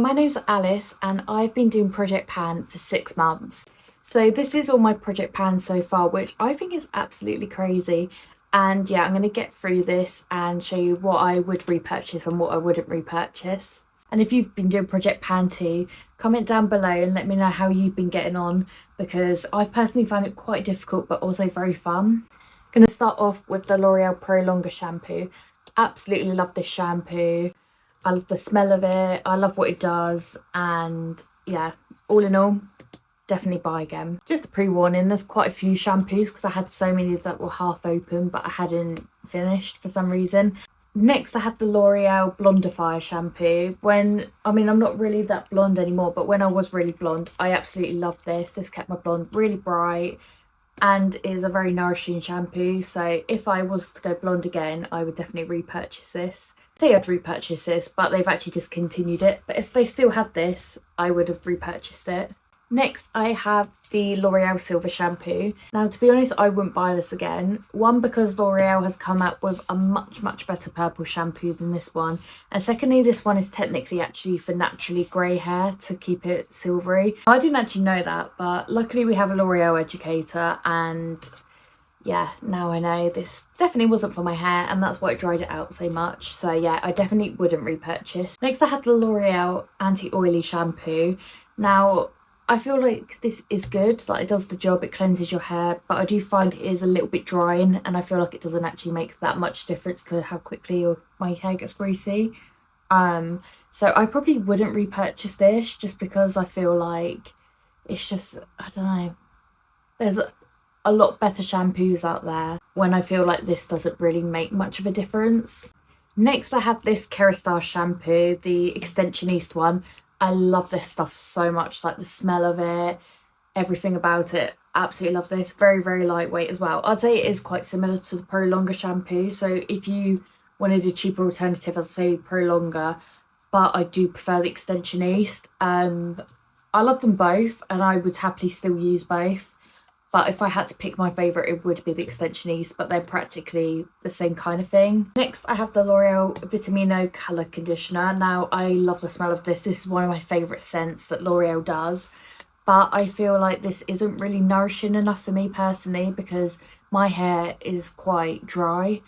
my name's Alice and I've been doing Project Pan for 6 months. So this is all my Project Pan so far, which I think is absolutely crazy. And yeah, I'm going to get through this and show you what I would repurchase and what I wouldn't repurchase. And if you've been doing Project Pan too, comment down below and let me know how you've been getting on, because I've personally found it quite difficult but also very fun. I'm going to start off with the L'Oreal Pro Longer shampoo. Absolutely love this shampoo. I love the smell of it, I love what it does, and yeah, all in all, definitely buy again. Just a pre-warning, there's quite a few shampoos because I had so many that were half open but I hadn't finished for some reason. Next I have the L'Oreal Blondifier shampoo. I'm not really that blonde anymore, but when I was really blonde, I absolutely loved this. This kept my blonde really bright and is a very nourishing shampoo, so if I was to go blonde again, I would definitely repurchase this. I say I'd repurchase this, but they've actually discontinued it, but if they still had this, I would have repurchased it. Next, I have the L'Oreal Silver shampoo. Now, to be honest, I wouldn't buy this again. One, because L'Oreal has come out with a much better purple shampoo than this one. And secondly, this one is technically actually for naturally grey hair to keep it silvery. I didn't actually know that, but luckily we have a L'Oreal educator, and yeah, now I know this definitely wasn't for my hair, and that's why it dried it out so much. So yeah, I definitely wouldn't repurchase. Next, I have the L'Oreal Anti-Oily shampoo. Now, I feel like this is good, like it does the job, it cleanses your hair, but I do find it is a little bit drying, and I feel like it doesn't actually make that much difference to how quickly my hair gets greasy. So I probably wouldn't repurchase this, just because I feel like it's just, I don't know, there's a lot better shampoos out there when I feel like this doesn't really make much of a difference. Next, I have this Kerastase shampoo, the Extensionist one. I love this stuff so much, like the smell of it, everything about it. Absolutely love this. Very lightweight as well. I'd say it is quite similar to the Pro Longer shampoo, so if you wanted a cheaper alternative, I'd say Pro Longer, but I do prefer the Extensionist. I love them both and I would happily still use both, but if I had to pick my favourite, it would be the Extensionist, but they're practically the same kind of thing. Next, I have the L'Oreal Vitamino Colour Conditioner. Now, I love the smell of this. This is one of my favourite scents that L'Oreal does, but I feel like this isn't really nourishing enough for me personally, because my hair is quite dry.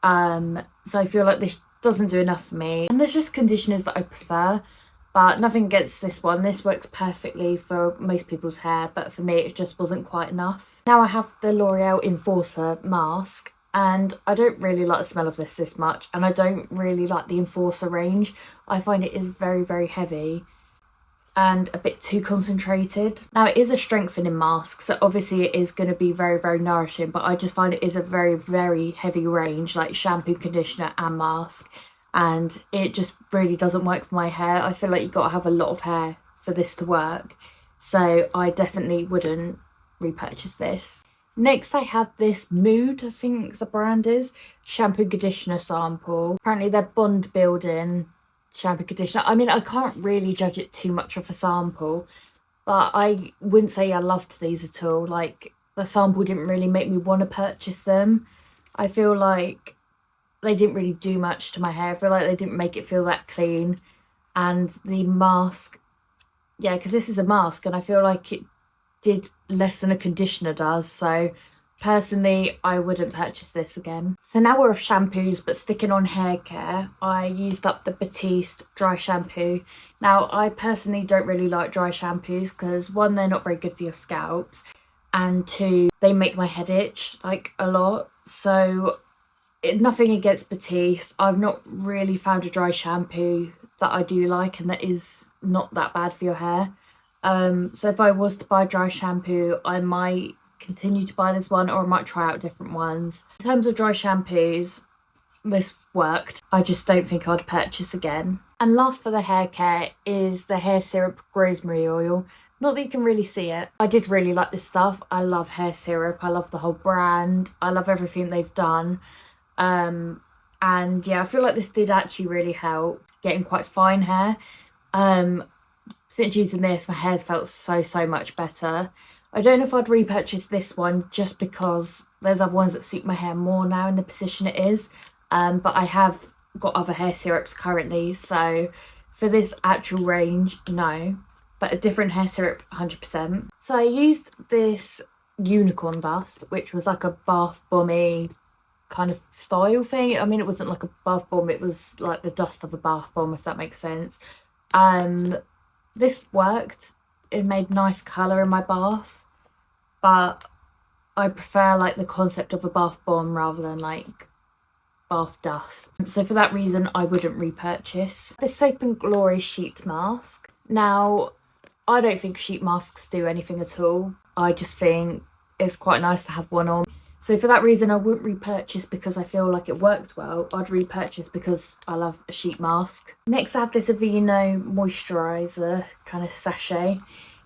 So I feel like this doesn't do enough for me. And there's just conditioners that I prefer, but nothing against this one. This works perfectly for most people's hair, but for me it just wasn't quite enough. Now I have the L'Oreal Enforcer mask, and I don't really like the smell of this much, and I don't really like the Enforcer range. I find it is very heavy and a bit too concentrated. Now, it is a strengthening mask, so obviously it is going to be very nourishing, but I just find it is a very heavy range, like shampoo, conditioner and mask, and it just really doesn't work for my hair. I feel like you've got to have a lot of hair for this to work, so I definitely wouldn't repurchase this. Next, I have this Mood, I think the brand is, shampoo conditioner sample. Apparently they're bond building shampoo conditioner. I mean, I can't really judge it too much off a sample, but I wouldn't say I loved these at all. Like, the sample didn't really make me want to purchase them. I feel like they didn't really do much to my hair. I feel like they didn't make it feel that clean. And the mask, yeah, because this is a mask, and I feel like it did less than a conditioner does, so personally I wouldn't purchase this again. So now we're off shampoos, but sticking on hair care, I used up the Batiste dry shampoo. Now, I personally don't really like dry shampoos because, one, they're not very good for your scalps, and two, they make my head itch like a lot. So nothing against Batiste, I've not really found a dry shampoo that I do like and that is not that bad for your hair. So if I was to buy dry shampoo, I might continue to buy this one, or I might try out different ones. In terms of dry shampoos, this worked. I just don't think I'd purchase again. And last for the hair care is the hair syrup rosemary oil. Not that you can really see it. I did really like this stuff. I love hair syrup. I love the whole brand. I love everything they've done. And yeah, I feel like this did actually really help getting quite fine hair. Since using this, my hair's felt so much better. I don't know if I'd repurchase this one, just because there's other ones that suit my hair more now in the position it is. But I have got other hair syrups currently, so For this actual range, no. But a different hair syrup, 100%. So I used this unicorn dust, which was like a bath bomby kind of style thing. I mean, it wasn't like a bath bomb, it was like the dust of a bath bomb, if that makes sense. This worked. It made nice colour in my bath, but I prefer like the concept of a bath bomb rather than like bath dust. So for that reason, I wouldn't repurchase. This Soap and Glory sheet mask. Now, I don't think sheet masks do anything at all. I just think it's quite nice to have one on. So for that reason, I wouldn't repurchase because I feel like it worked well. I'd repurchase because I love a sheet mask. Next, I have this Aveeno moisturiser kind of sachet.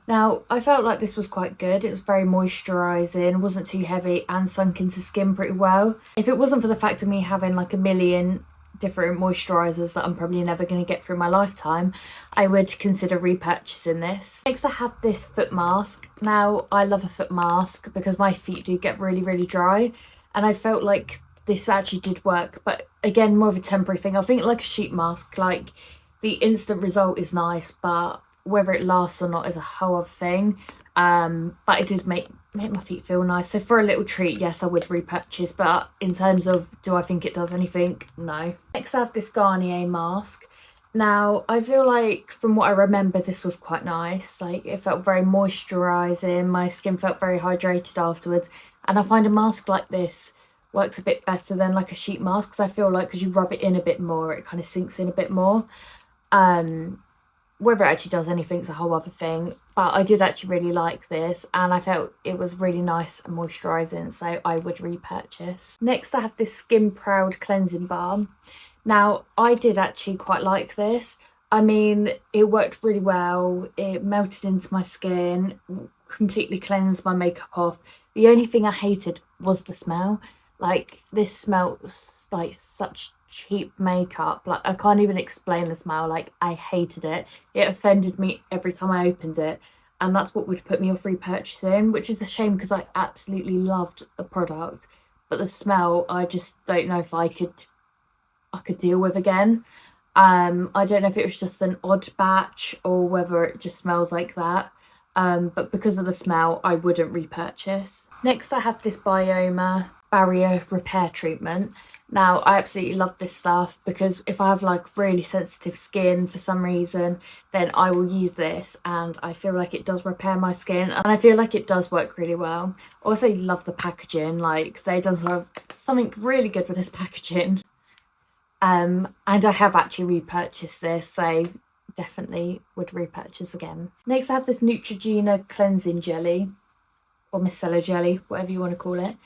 Now, I felt like this was quite good. It was very moisturising, wasn't too heavy, and sunk into skin pretty well. If it wasn't for the fact of me having like a million different moisturisers that I'm probably never going to get through my lifetime, I would consider repurchasing this. Next, I have this foot mask. Now, I love a foot mask because my feet do get really, really dry, and I felt like this actually did work, but again, more of a temporary thing. I think like a sheet mask, like the instant result is nice, but whether it lasts or not is a whole other thing. But it did make my feet feel nice. So for a little treat, yes, I would repurchase. But in terms of do I think it does anything? No. Next, I have this Garnier mask. Now, I feel like from what I remember, this was quite nice. Like, it felt very moisturising. My skin felt very hydrated afterwards. And I find a mask like this works a bit better than like a sheet mask, because I feel like because you rub it in a bit more, it kind of sinks in a bit more. Whether it actually does anything is a whole other thing, but I did actually really like this, and I felt it was really nice and moisturising, so I would repurchase. Next, I have this Skin Proud cleansing balm. Now, I did actually quite like this. I mean, it worked really well. It melted into my skin, completely cleansed my makeup off. The only thing I hated was the smell. Like, this smells like such cheap makeup. Like, I can't even explain the smell. Like, I hated it. It offended me every time I opened it, and that's what would put me off repurchasing, which is a shame because I absolutely loved the product, but the smell, I just don't know if I could deal with again. I don't know if it was just an odd batch or whether it just smells like that, but because of the smell, I wouldn't repurchase. Next, I have this Bioma barrier repair treatment. Now, I absolutely love this stuff because if I have like really sensitive skin for some reason, then I will use this, and I feel like it does repair my skin, and I feel like it does work really well. Also love the packaging. Like, they do something really good with this packaging. And I have actually repurchased this, so definitely would repurchase again. Next, I have this Neutrogena cleansing jelly, or micellar jelly, whatever you want to call it.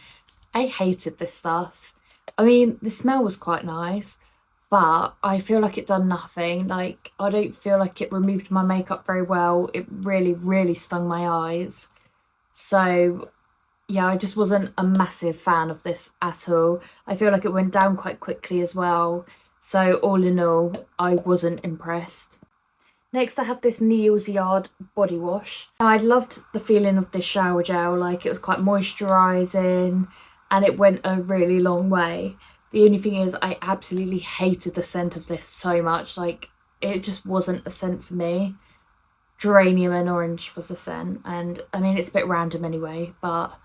I hated this stuff. I mean, the smell was quite nice, but I feel like it done nothing. Like, I don't feel like it removed my makeup very well. It really, really stung my eyes. So yeah, I just wasn't a massive fan of this at all. I feel like it went down quite quickly as well. So all in all, I wasn't impressed. Next, I have this Neil's Yard body wash. Now, I loved the feeling of this shower gel. Like, it was quite moisturising and it went a really long way. The only thing is, I absolutely hated the scent of this so much. Like, it just wasn't a scent for me. Geranium and orange was the scent. And I mean, it's a bit random anyway, but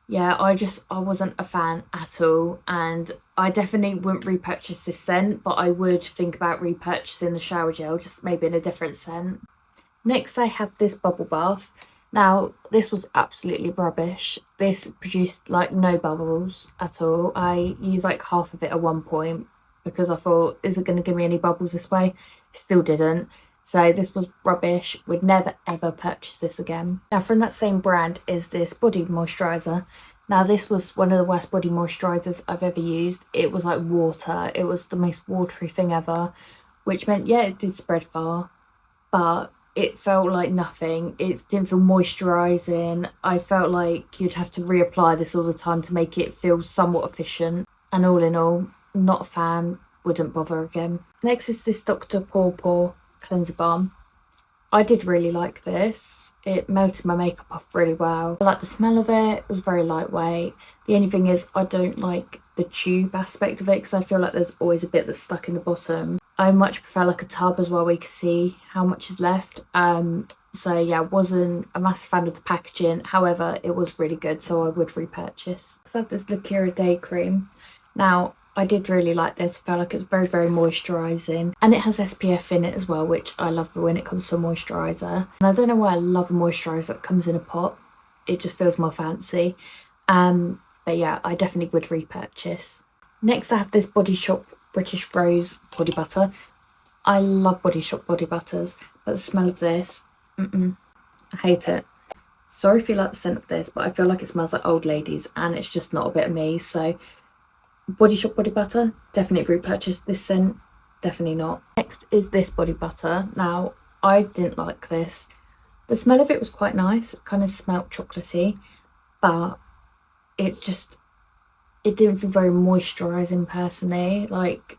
yeah, I wasn't a fan at all, and I definitely wouldn't repurchase this scent, but I would think about repurchasing the shower gel, just maybe in a different scent. Next, I have this bubble bath. Now, this was absolutely rubbish. This produced like no bubbles at all. I used like half of it at one point because I thought, is it going to give me any bubbles this way? Still didn't. So this was rubbish. Would never ever purchase this again. Now, from that same brand is this body moisturiser. Now, this was one of the worst body moisturisers I've ever used. It was like water. It was the most watery thing ever, which meant, yeah, it did spread far, but it felt like nothing. It didn't feel moisturising. I felt like you'd have to reapply this all the time to make it feel somewhat efficient. And all in all, not a fan. Wouldn't bother again. Next is this Dr. Paw cleanser balm. I did really like this. It melted my makeup off really well. I like the smell of it. It was very lightweight. The only thing is, I don't like the tube aspect of it because I feel like there's always a bit that's stuck in the bottom. I much prefer like a tub as well where you can see how much is left. So yeah, wasn't a massive fan of the packaging, however it was really good, so I would repurchase. So I have this Lacura Day Cream. Now I did really like this. I felt like it's very moisturising, and it has SPF in it as well, which I love when it comes to a moisturiser. And I don't know why I love a moisturiser that comes in a pot, it just feels more fancy. But yeah, I definitely would repurchase. Next I have this Body Shop British Rose body butter. I love Body Shop body butters, but the smell of this, I hate it. Sorry if you like the scent of this, but I feel like it smells like old ladies and it's just not a bit of me. So Body Shop body butter, definitely repurchase. This scent, definitely not. Next is this body butter. Now I didn't like this. The smell of it was quite nice. It kind of smelled chocolatey, but it didn't feel very moisturising personally. Like,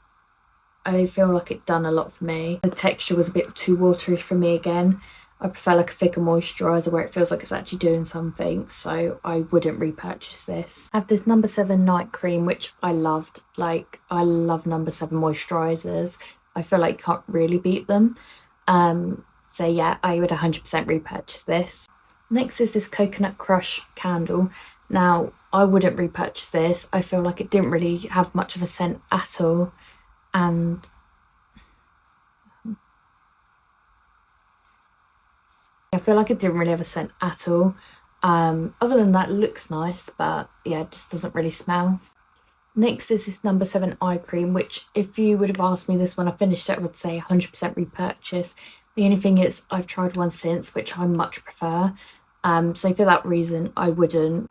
I feel like it done a lot for me. The texture was a bit too watery for me again. I prefer like a thicker moisturiser where it feels like it's actually doing something, so I wouldn't repurchase this. I have this No. 7 night cream, which I loved. Like, I love No. 7 moisturisers. I feel like you can't really beat them. So yeah, I would 100% repurchase this. Next is this Coconut Crush candle. Now, I wouldn't repurchase this. I feel like it didn't really have much of a scent at all, and I feel like it didn't really have a scent at all. Other than that, it looks nice, but yeah, it just doesn't really smell. Next is this No. 7 eye cream, which if you would have asked me this when I finished it, I would say 100% repurchase. The only thing is I've tried one since, which I much prefer. So for that reason, I wouldn't.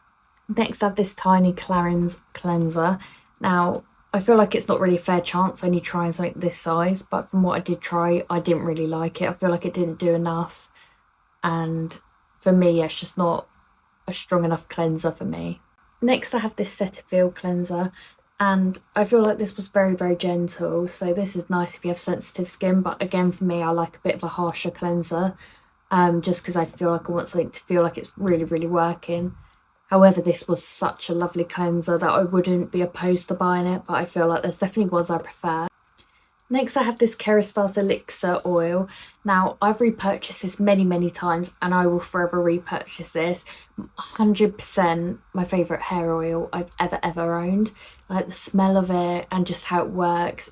Next I have this Tiny Clarins cleanser. Now, I feel like it's not really a fair chance only trying something this size, but from what I did try, I didn't really like it. I feel like it didn't do enough, and for me, it's just not a strong enough cleanser for me. Next I have this Cetaphil cleanser, and I feel like this was very gentle, so this is nice if you have sensitive skin, but again for me, I like a bit of a harsher cleanser, just because I feel like I want something to feel like it's really working. However, this was such a lovely cleanser that I wouldn't be opposed to buying it, but I feel like there's definitely ones I prefer. Next I have this Kerastase Elixir oil. Now, I've repurchased this many times and I will forever repurchase this. 100% my favourite hair oil I've ever owned. Like the smell of it and just how it works.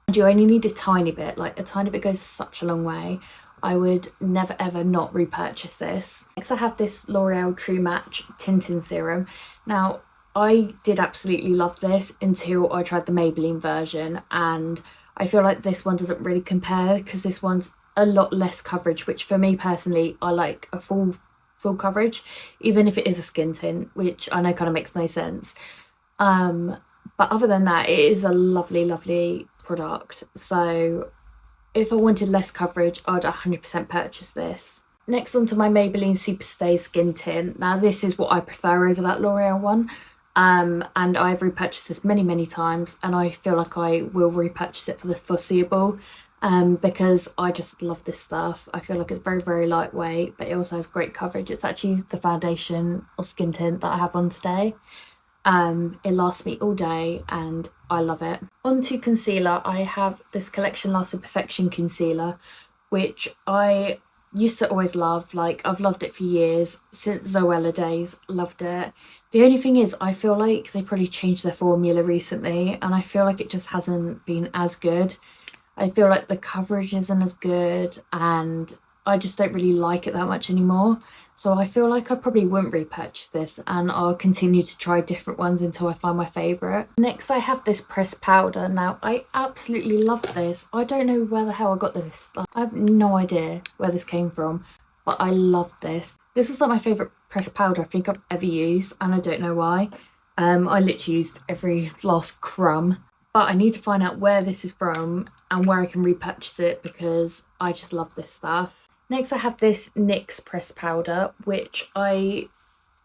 And you only need a tiny bit, like a tiny bit goes such a long way. I would never ever not repurchase this. Next I have this L'Oreal True Match Tinting Serum. Now, I did absolutely love this until I tried the Maybelline version, and I feel like this one doesn't really compare because this one's a lot less coverage, which for me personally, I like a full coverage, even if it is a skin tint, which I know kind of makes no sense. But other than that, it is a lovely product. So if I wanted less coverage, I'd 100% purchase this. Next, onto my Maybelline Superstay Skin Tint. Now, this is what I prefer over that L'Oreal one. And I've repurchased this many times, and I feel like I will repurchase it for the foreseeable, because I just love this stuff. I feel like it's very lightweight, but it also has great coverage. It's actually the foundation or skin tint that I have on today. It lasts me all day and I love it. On to concealer, I have this Collection Lasting Perfection concealer, which I used to always love. Like, I've loved it for years, since Zoella days, loved it. The only thing is, I feel like they probably changed their formula recently and I feel like it just hasn't been as good. I feel like the coverage isn't as good and I just don't really like it that much anymore. So I feel like I probably wouldn't repurchase this and I'll continue to try different ones until I find my favourite. Next I have this pressed powder. Now, I absolutely love this. I don't know where the hell I got this. Like, I have no idea where this came from, but I love this. This is like my favourite pressed powder I think I've ever used, and I don't know why. I literally used every last crumb, but I need to find out where this is from and where I can repurchase it because I just love this stuff. Next I have this NYX pressed powder, which I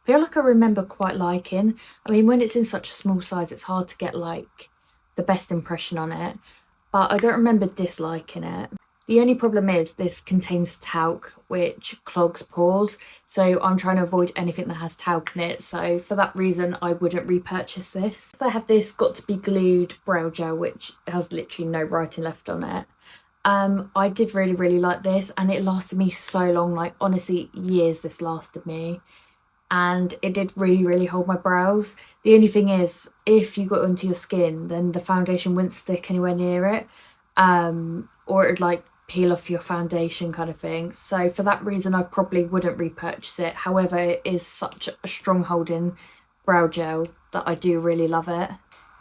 feel like I remember quite liking. I mean, when it's in such a small size, it's hard to get like the best impression on it, but I don't remember disliking it. The only problem is this contains talc, which clogs pores, so I'm trying to avoid anything that has talc in it, so for that reason I wouldn't repurchase this. I have this Got To Be Glued brow gel, which has literally no writing left on it. I did really like this, and it lasted me so long, like honestly years this lasted me, and it did really hold my brows. The only thing is, if you got onto your skin, then the foundation wouldn't stick anywhere near it, or it'd like peel off your foundation kind of thing. So for that reason I probably wouldn't repurchase it. However, it is such a strong holding brow gel that I do really love it.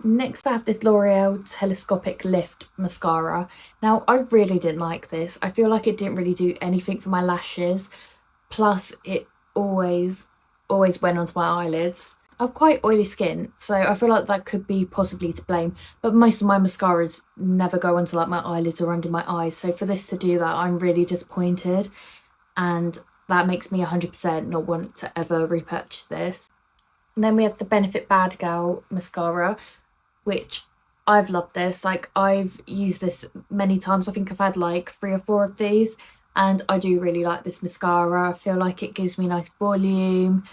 Next I have this L'Oreal Telescopic Lift mascara. Now I really didn't like this. I feel like it didn't really do anything for my lashes, plus it always went onto my eyelids. I've quite oily skin, so I feel like that could be possibly to blame, but most of my mascaras never go onto like my eyelids or under my eyes, so for this to do that I'm really disappointed, and that makes me 100% not want to ever repurchase this. And then we have the Benefit Bad Gal mascara, which I've loved this. Like, I've used this many times. I think I've had like 3 or 4 of these, and I do really like this mascara. I feel like it gives me nice volume,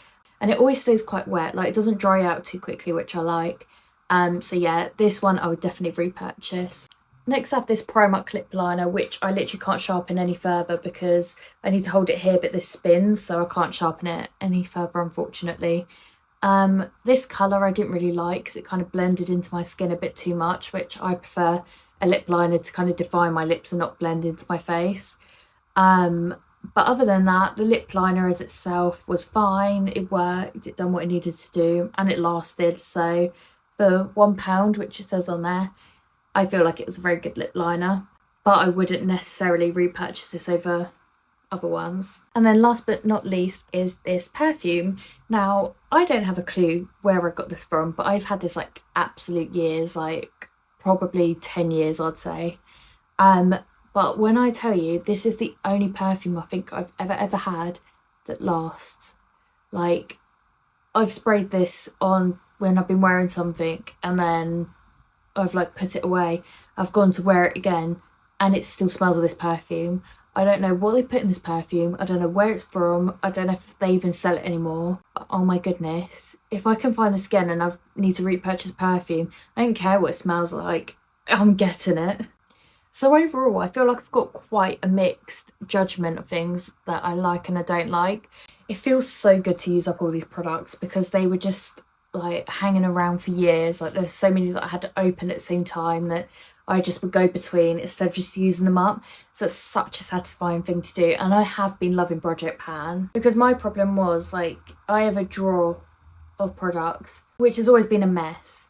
and it always stays quite wet, like it doesn't dry out too quickly, which I like. So yeah, this one I would definitely repurchase. Next I have this Primark lip liner, which I literally can't sharpen any further because I need to hold it here, but this spins, so I can't sharpen it any further, unfortunately. This colour I didn't really like because it kind of blended into my skin a bit too much, which I prefer a lip liner to kind of define my lips and not blend into my face. But other than that, the lip liner as itself was fine. It worked, it done what it needed to do, and it lasted. So for £1, which it says on there, I feel like it was a very good lip liner, but I wouldn't necessarily repurchase this over other ones. And then last but not least is this perfume. Now, I don't have a clue where I got this from, but I've had this like absolute years, like probably 10 years I'd say. But when I tell you, this is the only perfume I think I've ever had that lasts. Like, I've sprayed this on when I've been wearing something, and then I've like put it away. I've gone to wear it again, and it still smells of this perfume. I don't know what they put in this perfume. I don't know where it's from. I don't know if they even sell it anymore. But oh my goodness. If I can find this again and I need to repurchase perfume, I don't care what it smells like. I'm getting it. So overall, I feel like I've got quite a mixed judgment of things that I like and I don't like. It feels so good to use up all these products because they were just like hanging around for years. Like, there's so many that I had to open at the same time that I just would go between instead of just using them up. So it's such a satisfying thing to do. And I have been loving Project Pan because my problem was, like, I have a drawer of products which has always been a mess,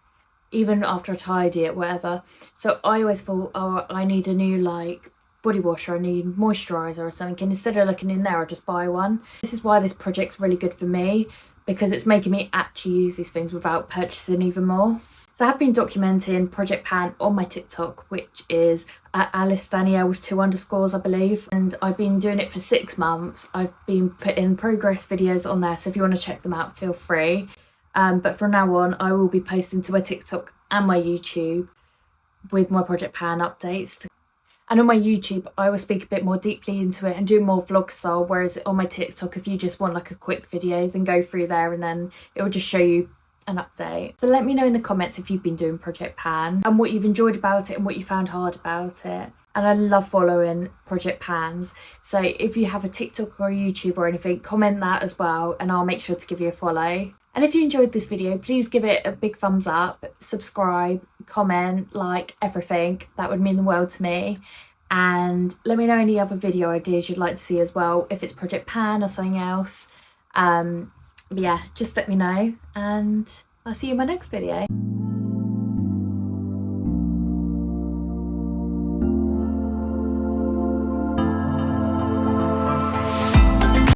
even after I tidy it, whatever. So I always thought, oh, I need a new like body wash, or I need moisturizer or something, and instead of looking in there, I'll just buy one. This is why this project's really good for me, because it's making me actually use these things without purchasing even more. So I have been documenting Project Pan on my TikTok, which is at Alice Danielle with 2 underscores, I believe, and I've been doing it for 6 months. I've been putting progress videos on there, so if you want to check them out, feel free. But from now on, I will be posting to my TikTok and my YouTube with my Project Pan updates. And on my YouTube, I will speak a bit more deeply into it and do more vlog style, whereas on my TikTok, if you just want like a quick video, then go through there and then it will just show you an update. So let me know in the comments if you've been doing Project Pan and what you've enjoyed about it and what you found hard about it. And I love following Project Pans, so if you have a TikTok or a YouTube or anything, comment that as well and I'll make sure to give you a follow. And if you enjoyed this video, please give it a big thumbs up, subscribe, comment, like, everything. That would mean the world to me. And let me know any other video ideas you'd like to see as well, if it's Project Pan or something else. But yeah, just let me know and I'll see you in my next video.